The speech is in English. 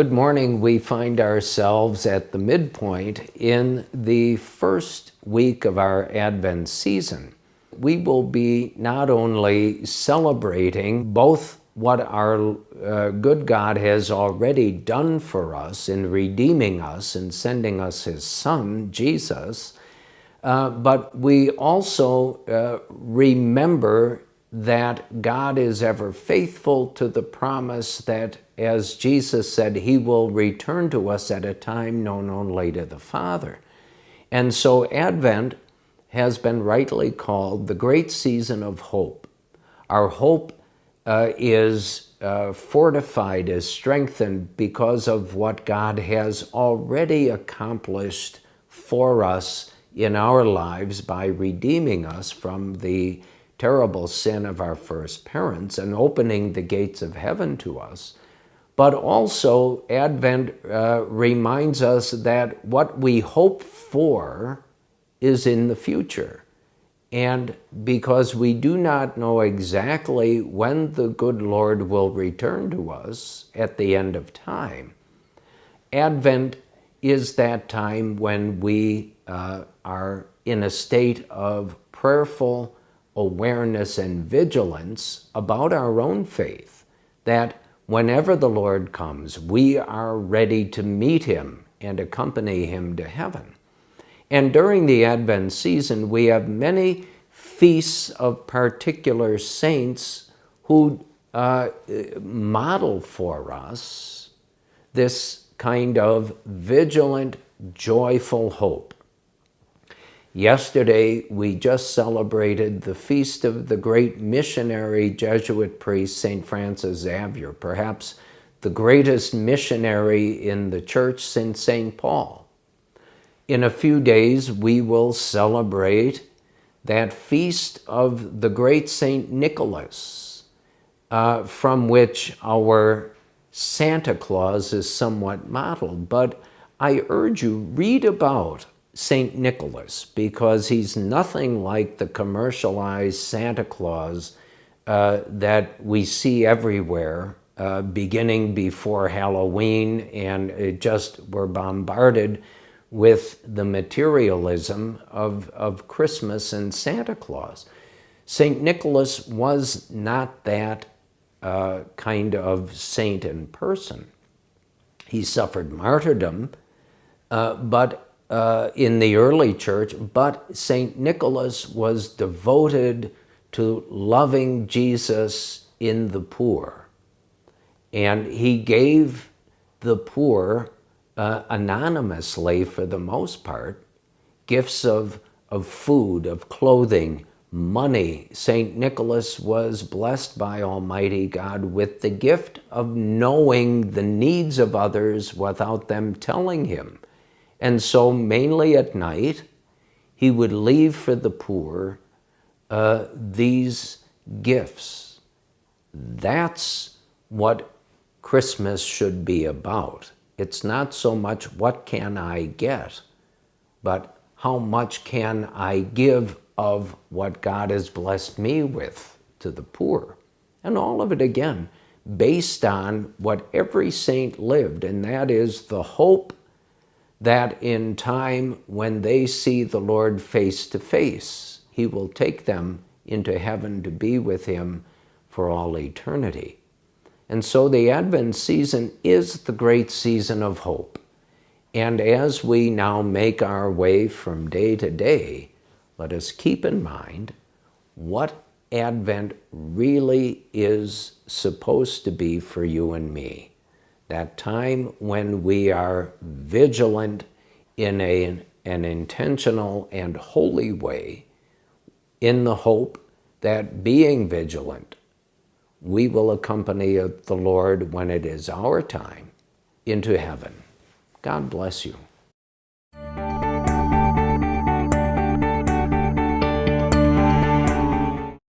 Good morning. We find ourselves at the midpoint in the first week of our Advent season. We will be not only celebrating both what our good God has already done for us in redeeming us and sending us His Son, Jesus, but we also remember that God is ever faithful to the promise that, as Jesus said, He will return to us at a time known only to the Father. And so Advent has been rightly called the great season of hope. Our hope is fortified, is strengthened because of what God has already accomplished for us in our lives by redeeming us from the terrible sin of our first parents and opening the gates of heaven to us. But also, Advent reminds us that what we hope for is in the future. And because we do not know exactly when the good Lord will return to us at the end of time, Advent is that time when we are in a state of prayerful awareness and vigilance about our own faith, that whenever the Lord comes, we are ready to meet Him and accompany Him to heaven. And during the Advent season, we have many feasts of particular saints who model for us this kind of vigilant, joyful hope. Yesterday, we just celebrated the feast of the great missionary Jesuit priest, St. Francis Xavier, perhaps the greatest missionary in the church since St. Paul. In a few days, we will celebrate that feast of the great St. Nicholas, from which our Santa Claus is somewhat modeled. But I urge you, read about St. Nicholas, because he's nothing like the commercialized Santa Claus that we see everywhere, beginning before Halloween, and we're bombarded with the materialism of Christmas and Santa Claus. St. Nicholas was not that kind of saint in person. He suffered martyrdom, but in the early church, but St. Nicholas was devoted to loving Jesus in the poor. And he gave the poor, anonymously for the most part, gifts of food, of clothing, money. St. Nicholas was blessed by Almighty God with the gift of knowing the needs of others without them telling him. And so mainly at night, he would leave for the poor these gifts. That's what Christmas should be about. It's not so much what can I get, but how much can I give of what God has blessed me with to the poor. And all of it, again, based on what every saint lived, and that is the hope that in time when they see the Lord face to face, He will take them into heaven to be with Him for all eternity. And so the Advent season is the great season of hope. And as we now make our way from day to day, let us keep in mind what Advent really is supposed to be for you and me. That time when we are vigilant in an intentional and holy way, in the hope that being vigilant, we will accompany the Lord when it is our time into heaven. God bless you.